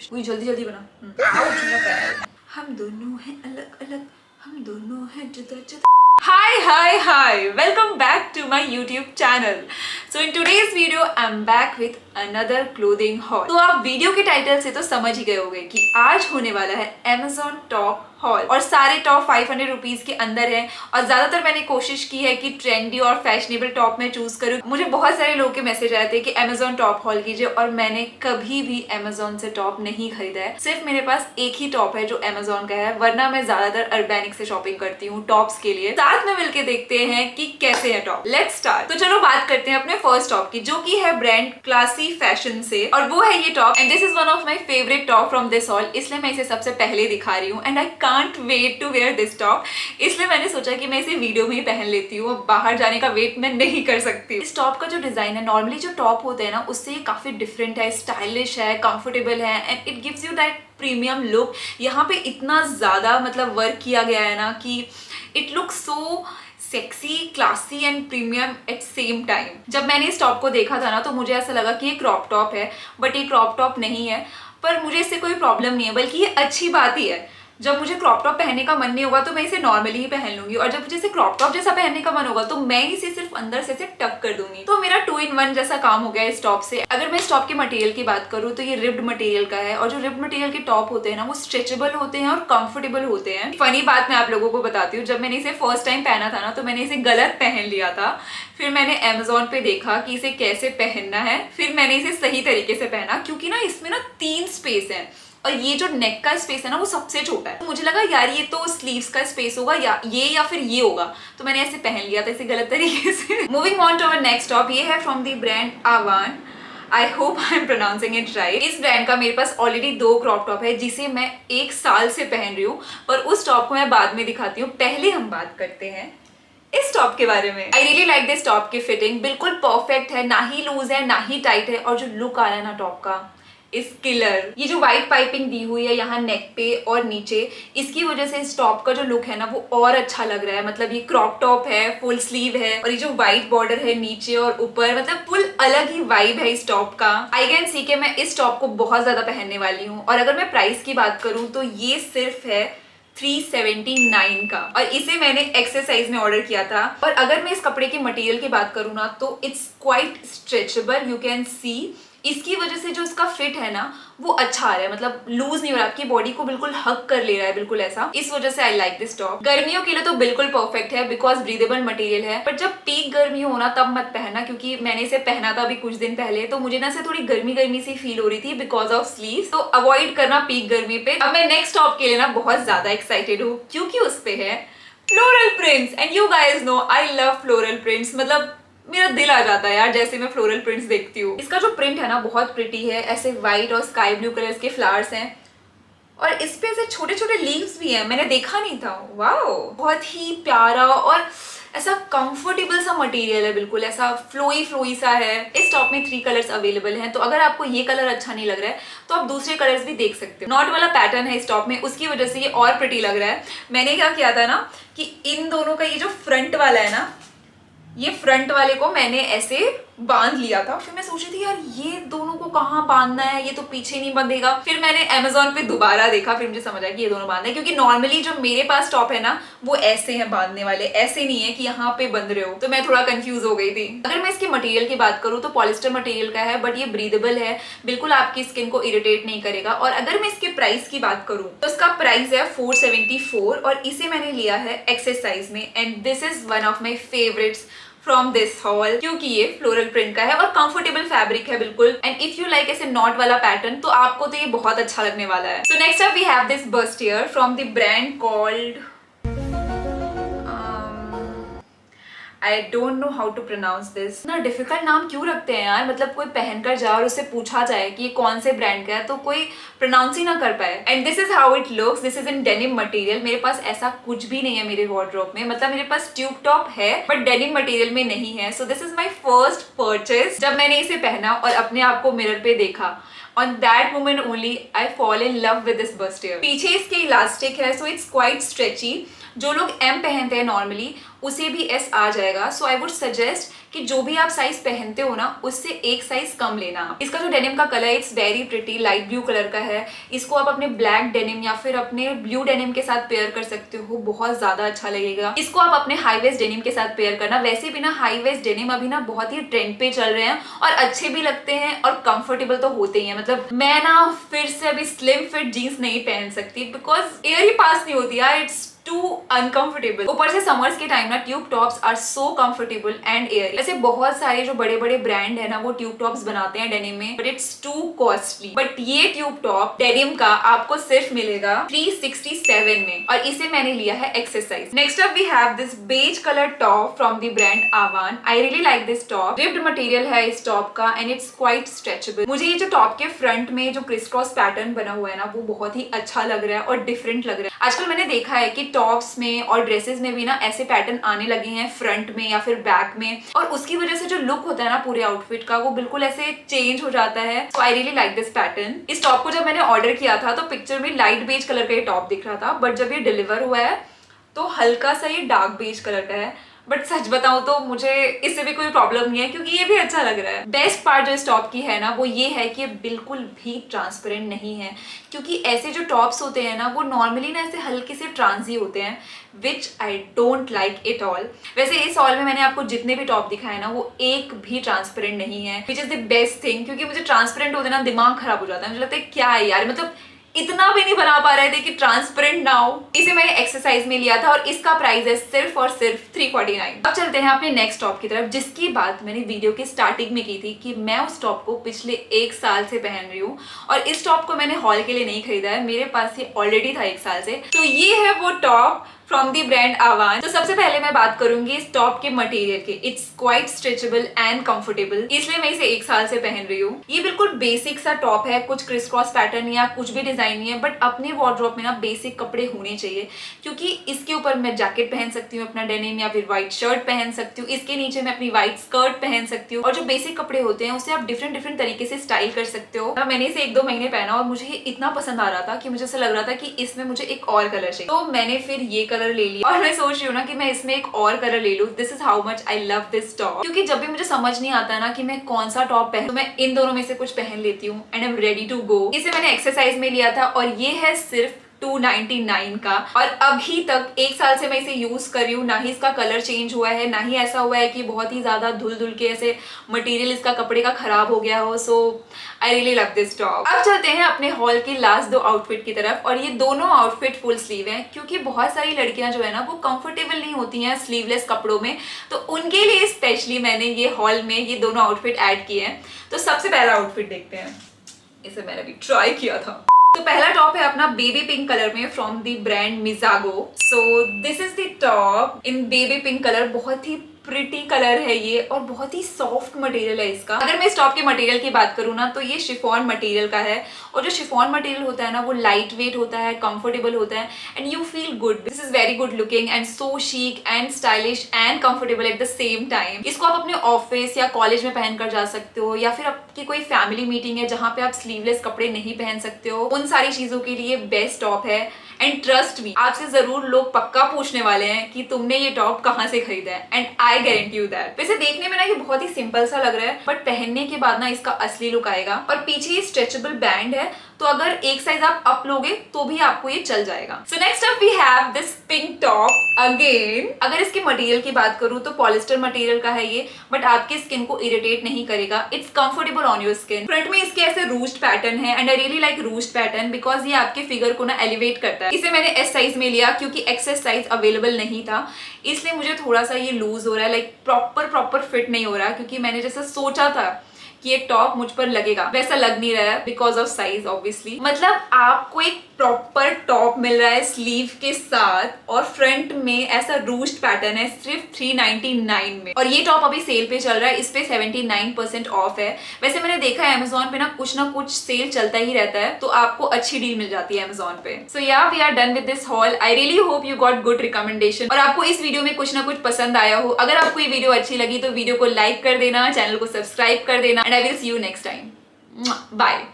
कोई जल्दी जल्दी बना। आओ मेरा पैर। हम दोनों हैं अलग अलग, हम दोनों हैं जुदा जुदा। Hi, welcome back to my YouTube channel. So in today's video I'm back with another clothing haul. तो आप वीडियो के टाइटल से तो समझ ही गए होंगे कि आज होने वाला है Amazon टॉप हॉल और सारे टॉप 500 रुपीज के अंदर है। और ज्यादातर मैंने कोशिश की है कि ट्रेंडी और फैशनेबल टॉप में चूज करूँ। मुझे बहुत सारे लोगों के मैसेज आए थे कि Amazon टॉप हॉल कीजिए, और मैंने कभी भी Amazon से टॉप नहीं खरीदा है। सिर्फ मेरे पास एक ही टॉप है जो Amazon का है, वरना मैं ज्यादातर अर्बैनिक से शॉपिंग करती हूँ टॉप्स के लिए। साथ में मिलकर देखते हैं कि कैसे है टॉप। Let's start. तो चलो बात करते हैं अपने फर्स्ट टॉप की, जो की है ब्रांड क्लासी फैशन से, और वो है ये top. And this is one of my favourite top from this haul, इसलिए मैं इसे सबसे पहले दिखा रही हूँ। And I can't wait to wear this top, इसलिए मैंने सोचा कि मैं इसे वीडियो में ही पहन लेती हूँ। बाहर जाने का वेट मैं नहीं कर सकती। इस टॉप का जो डिजाइन है, नॉर्मली जो टॉप होते हैं ना उससे ये काफी डिफरेंट है, स्टाइलिश है, कंफर्टेबल है, and it gives you that premium look. यहाँ पे इतना ज्यादा मतलब वर्क किया गया है ना कि it look so sexy, classy and premium eight same time. जब मैंने इस टॉप को देखा था ना तो मुझे ऐसा लगा कि ये क्रॉप टॉप है, बट ये क्रॉप टॉप नहीं है। पर मुझे इससे कोई प्रॉब्लम नहीं है, बल्कि ये अच्छी बात ही है। जब मुझे क्रॉप टॉप पहनने का मन नहीं होगा तो मैं इसे नॉर्मली ही पहन लूंगी, और जब मुझे इसे क्रॉप टॉप जैसा पहनने का मन होगा तो मैं इसे सिर्फ अंदर से टक कर दूंगी। तो मेरा 2 in 1 जैसा काम हो गया इस टॉप से। अगर मैं इस टॉप के मटेरियल की बात करूँ तो ये रिब्ड मटेरियल का है, और जो रिब्ड मटेरियल के टॉप होते हैं ना वो स्ट्रेचेबल होते हैं और कंफर्टेबल होते हैं। फनी बात मैं आप लोगों को बताती हूँ, जब मैंने इसे फर्स्ट टाइम पहना था ना तो मैंने इसे गलत पहन लिया था। फिर मैंने Amazon पे देखा कि इसे कैसे पहनना है, फिर मैंने इसे सही तरीके से पहना, क्योंकि ना इसमें ना 3 स्पेस है और ये जो नेक का स्पेस है ना वो सबसे छोटा है। तो मुझे लगा यार ये तो स्लीव्स का स्पेस होगा या फिर ये होगा, तो मैंने ऐसे पहन लिया था इसे गलत तरीके से। Moving on to our next top, ये है फ्रॉम द ब्रांड आवान। I hope I am pronouncing it right. इस ब्रांड का मेरे पास ऑलरेडी 2 क्रॉप टॉप है जिसे मैं 1 साल से पहन रही हूँ, पर उस टॉप को मैं बाद में दिखाती हूँ। पहले हम बात करते हैं इस टॉप के बारे में। आई रियली लाइक दिस टॉप की फिटिंग, बिल्कुल परफेक्ट है, ना ही लूज है ना ही टाइट है, और जो लुक आ रहा है ना टॉप का इस किलर। ये जो व्हाइट पाइपिंग दी हुई है यहाँ नेक पे और नीचे, इसकी वजह से इस टॉप का जो लुक है ना वो और अच्छा लग रहा है। मतलब ये क्रॉप टॉप है, फुल स्लीव है, और ये जो व्हाइट बॉर्डर है नीचे और ऊपर, मतलब फुल अलग ही वाइब है इस टॉप का। आई कैन सी के मैं इस टॉप को बहुत ज्यादा पहनने वाली हूँ। और अगर मैं प्राइस की बात करूँ तो ये सिर्फ है 379 का, और इसे मैंने एक्सरसाइज में ऑर्डर किया था। और अगर मैं इस कपड़े के मटेरियल की बात करूँ ना तो it's quite stretchable, you can see. इसकी वजह से जो इसका फिट है ना वो अच्छा आ रहा है, मतलब लूज नहीं हो रहा, आपकी बॉडी को बिल्कुल हक कर ले रहा है, बिल्कुल ऐसा। इस वजह से आई लाइक दिस टॉप। गर्मियों के लिए तो बिल्कुल परफेक्ट है बिकॉज ब्रीदेबल मटेरियल है, पर जब पीक गर्मी हो ना तब मत पहनना, क्योंकि मैंने इसे पहना था अभी कुछ दिन पहले तो मुझे ना से थोड़ी गर्मी गर्मी सी फील हो रही थी बिकॉज ऑफ स्लीव्स। तो अवॉइड करना पीक गर्मी पे। अब मैं नेक्स्ट टॉप के लिए ना बहुत ज्यादा एक्साइटेड हूँ, क्योंकि उस पे है floral prints. And you guys know I love floral prints, मतलब मेरा दिल आ जाता है यार जैसे मैं फ्लोरल प्रिंट्स देखती हूँ। इसका जो प्रिंट है ना बहुत प्रिटी है, ऐसे व्हाइट और स्काई ब्लू कलर्स के फ्लावर्स हैं, और इस पे ऐसे छोटे छोटे लीव्स भी हैं, मैंने देखा नहीं था। वाओ, बहुत ही प्यारा और ऐसा कंफर्टेबल सा मटेरियल है, बिल्कुल ऐसा फ्लोई सा है। इस टॉप में 3 कलर्स अवेलेबल हैं, तो अगर आपको ये कलर अच्छा नहीं लग रहा है तो आप दूसरे कलर्स भी देख सकते हो। नॉट वाला पैटर्न है इस टॉप में, उसकी वजह से ये और प्रिटी लग रहा है। मैंने क्या किया था ना कि इन दोनों का ये जो फ्रंट वाला है ना, ये फ्रंट वाले को मैंने ऐसे बांध लिया था। फिर मैं सोची थी यार ये दोनों को कहाँ बांधना है, ये तो पीछे नहीं बंधेगा। फिर मैंने Amazon पे दोबारा देखा, फिर मुझे समझ आया कि ये दोनों बांधना है, क्योंकि नॉर्मली जो मेरे पास टॉप है ना वो ऐसे हैं बांधने वाले, ऐसे नहीं है कि यहाँ पे बंध रहे हो। तो मैं थोड़ा कंफ्यूज हो गई थी। अगर मैं इसके मटेरियल की बात करूँ तो पॉलिस्टर मटेरियल का है, बट ये ब्रीदेबल है, बिल्कुल आपकी स्किन को इरिटेट नहीं करेगा। और अगर मैं इसके प्राइस की बात करूँ तो इसका प्राइस है 474, और इसे मैंने लिया है एक्सरसाइज में। And this is one of my favourites from this hall, क्योंकि ये फ्लोरल प्रिंट का है और कंफर्टेबल फैब्रिक है बिल्कुल। एंड इफ यू लाइक ऐसे नॉट वाला पैटर्न तो आपको तो ये बहुत अच्छा लगने वाला है। So next up we have this bustier from the brand called I don't know how to pronounce this. ना डिफिकल्ट नाम क्यों रखते हैं यार, मतलब कोई पहन कर जाए और उससे पूछा जाए कि ये कौन से ब्रांड का है तो कोई प्रोनाउंस ही ना कर पाए। And this is how it looks, this is in denim material. मेरे पास ऐसा कुछ भी नहीं है मेरे वार्डरोब में, मतलब मेरे पास ट्यूब टॉप है बट डेनिम मटेरियल में नहीं है। सो this is my first purchase. जब मैंने इसे पहना और अपने आप को मिरर पे देखा, on that moment only I fall in love with this bustier। पीछे इसके इलास्टिक है, सो इट्स क्वाइट स्ट्रेची। जो लोग M पहनते हैं नॉर्मली उसे भी S आ जाएगा। सो आई वुड सजेस्ट कि जो भी आप साइज पहनते हो ना उससे एक साइज कम लेना। इसका जो डेनिम का colour it's very pretty, light blue colour का है। इसको आप अपने ब्लैक डेनिम या फिर अपने ब्लू डेनिम के साथ पेयर कर सकते हो, बहुत ज्यादा अच्छा लगेगा। इसको आप अपने हाई वेस्ट डेनिम के साथ पेयर करना। वैसे भी ना हाई वेस्ट डेनिम अभी ना बहुत ही ट्रेंड पे चल रहे हैं और अच्छे भी लगते हैं और कंफर्टेबल तो होते ही हैं। मतलब मैं ना फिर से अभी स्लिम फिट जीन्स नहीं पहन सकती बिकॉज एयर ही पास नहीं होती यार, इट्स टू अनकंफर्टेबल। ऊपर से समर्स के टाइम ना tube tops are so comfortable and air. वैसे बहुत सारे जो बड़े बड़े ब्रांड है ना वो ट्यूब टॉप्स बनाते हैं डेनिम में, but it's to costly. But ये ट्यूब टॉप डेनिम का आपको सिर्फ मिलेगा 367 में और इसे मैंने लिया है exercise. Next up we have this beige colour top from the brand आवान। I really like this top. Ripped material है इस टॉप का एंड इट्स क्वाइट स्ट्रेचेबल। मुझे ये जो टॉप के फ्रंट में जो क्रिस क्रॉस पैटर्न बना हुआ है ना वो बहुत ही अच्छा लग रहा है और डिफरेंट लग रहा है। आजकल मैंने देखा है कि टॉप्स में और ड्रेसेस में भी ना ऐसे पैटर्न आने लगे हैं फ्रंट में या फिर बैक में, और उसकी वजह से जो लुक होता है ना पूरे आउटफिट का वो बिल्कुल ऐसे चेंज हो जाता है। So I really like this pattern. इस टॉप को जब मैंने ऑर्डर किया था तो पिक्चर में लाइट बेज कलर का ये टॉप दिख रहा था, बट जब ये डिलीवर हुआ है तो हल्का सा ये डार्क बेज कलर का है। बट सच बताऊं तो मुझे इससे भी कोई प्रॉब्लम नहीं है क्योंकि ये भी अच्छा लग रहा है। बेस्ट पार्ट जो इस टॉप की है ना वो ये है कि ये बिल्कुल भी ट्रांसपेरेंट नहीं है, क्योंकि ऐसे जो टॉप्स होते हैं ना वो नॉर्मली ना ऐसे हल्के से ट्रांसी होते हैं, which I don't like it all. वैसे इस हॉल में मैंने आपको जितने भी टॉप दिखाए ना वो एक भी ट्रांसपेरेंट नहीं है, which is the best thing, क्योंकि मुझे ट्रांसपेरेंट होते ना दिमाग खराब हो जाता है। मुझे लगता है क्या है यार, मतलब इतना भी नहीं बना पा रहे थे कि ट्रांसपेरेंट ना हो। इसे मैंने एक्सरसाइज में लिया था और इसका प्राइस है सिर्फ और सिर्फ 349। अब चलते हैं अपने नेक्स्ट टॉप की तरफ, जिसकी बात मैंने वीडियो के स्टार्टिंग में की थी कि मैं उस टॉप को पिछले 1 साल से पहन रही हूँ और इस टॉप को मैंने हॉल के लिए नहीं खरीदा है, मेरे पास ये ऑलरेडी था 1 साल से। तो ये है वो टॉप फ्रॉम दी ब्रांड आवान। तो सबसे पहले मैं बात करूंगी इस टॉप के मटेरियल की। It's quite stretchable and comfortable, इसलिए मैं इसे 1 साल से पहन रही हूँ। ये बिल्कुल बेसिक सा टॉप है, कुछ क्रिस क्रॉस पैटर्न या कुछ भी डिजाइन नहीं है, बट अपने वार्डरोब में ना बेसिक कपड़े होने चाहिए, क्योंकि इसके ऊपर मैं जैकेट पहन सकती हूँ अपना डेनिम, या फिर व्हाइट शर्ट पहन सकती हूँ, इसके नीचे मैं अपनी व्हाइट स्कर्ट पहन सकती हूँ। और जो बेसिक कपड़े होते हैं उसे आप डिफरेंट डिफरेंट तरीके से स्टाइल कर सकते हो। मैंने इसे 1-2 महीने पहना और मुझे इतना पसंद आ रहा था कि मुझे ऐसा लग रहा था कि इसमें मुझे एक और कलर चाहिए, तो मैंने फिर ये कलर ले लिया और मैं सोच रही हूँ ना कि मैं इसमें एक और कलर ले लूँ। This is how much I love this top, क्योंकि जब भी मुझे समझ नहीं आता ना कि मैं कौन सा टॉप पहनूं, तो मैं इन दोनों में से कुछ पहन लेती हूँ and I am ready to go. इसे मैंने एक्सरसाइज में लिया था और ये है सिर्फ 299 का, और अभी तक 1 साल से मैं इसे यूज कर रही हूँ। ना ही इसका कलर चेंज हुआ है, ना ही ऐसा हुआ है कि बहुत ही ज्यादा धुल धुल के ऐसे मटेरियल इसका कपड़े का खराब हो गया हो। So I really love this top. अब चलते हैं अपने हॉल के लास्ट 2 आउटफिट की तरफ, और ये दोनों आउटफिट फुल स्लीव हैं, क्योंकि बहुत सारी लड़कियां जो है ना वो कंफर्टेबल नहीं होती हैं स्लीवलेस कपड़ों में, तो उनके लिए स्पेशली मैंने ये हॉल में ये दोनों आउटफिट ऐड किए हैं। तो सबसे पहला आउटफिट देखते हैं, इसे मैंने भी ट्राई किया था। तो पहला टॉप है अपना बेबी पिंक कलर में फ्रॉम द ब्रांड मिजागो। So this is the top in baby pink colour. बहुत ही प्रिटी कलर है ये और बहुत ही सॉफ्ट मटेरियल है इसका। अगर मैं इस टॉप के मटेरियल की बात करूँ ना तो ये शिफॉन मटेरियल का है, और जो शिफॉन मटेरियल होता है ना वो लाइट वेट होता है, कंफर्टेबल होता है and you feel good. This is very good looking and so chic and stylish and comfortable at the same time. इसको आप अपने ऑफिस या कॉलेज में पहन कर जा सकते हो, या फिर आपकी कोई फैमिली मीटिंग है जहाँ पे आप स्लीवलेस कपड़े नहीं पहन सकते हो, उन सारी चीजों के लिए बेस्ट टॉप है। एंड ट्रस्ट मी, आपसे जरूर लोग पक्का पूछने वाले हैं कि तुमने ये टॉप कहाँ से खरीदा है, and I guarantee you that. वैसे देखने में ना ये बहुत ही सिंपल सा लग रहा है, बट पहनने के बाद ना इसका असली लुक आएगा। और पीछे ये स्ट्रेचेबल बैंड है, तो अगर एक साइज आप अप लोगे तो भी आपको ये चल जाएगा। So next up we have this pink top again. अगर इसके मटेरियल की बात करूँ तो पॉलिस्टर मटेरियल का है ये, बट आपकी स्किन को इरिटेट नहीं करेगा। It's comfortable on your skin. Front में इसके ऐसे रूस्ड पैटर्न है and I really like ruched pattern because ये आपके फिगर को ना एलिवेट करता है। इसे मैंने एस साइज में लिया क्योंकि एक्सेस साइज अवेलेबल नहीं था, इसलिए मुझे थोड़ा सा ये लूज हो रहा है, लाइक प्रॉपर फिट नहीं हो रहा, क्योंकि मैंने जैसा सोचा था कि ये टॉप मुझ पर लगेगा वैसा लग नहीं रहा है बिकॉज ऑफ साइज ऑब्वियसली। मतलब आपको एक प्रॉपर टॉप मिल रहा है स्लीव के साथ और फ्रंट में ऐसा रूस्ड पैटर्न है सिर्फ 399 में, और ये टॉप अभी सेल पे चल रहा है, इस पे 79% ऑफ है। वैसे मैंने देखा है अमेजोन पे ना कुछ सेल चलता ही रहता है, तो आपको अच्छी डील मिल जाती है अमेजोन पे। सो या we are done with this haul. I really hope you got good recommendation और आपको इस वीडियो में कुछ ना कुछ पसंद आया हो। अगर आपको ये वीडियो अच्छी लगी तो वीडियो को लाइक कर देना, चैनल को सब्सक्राइब कर देना, and I will see you next time. Bye.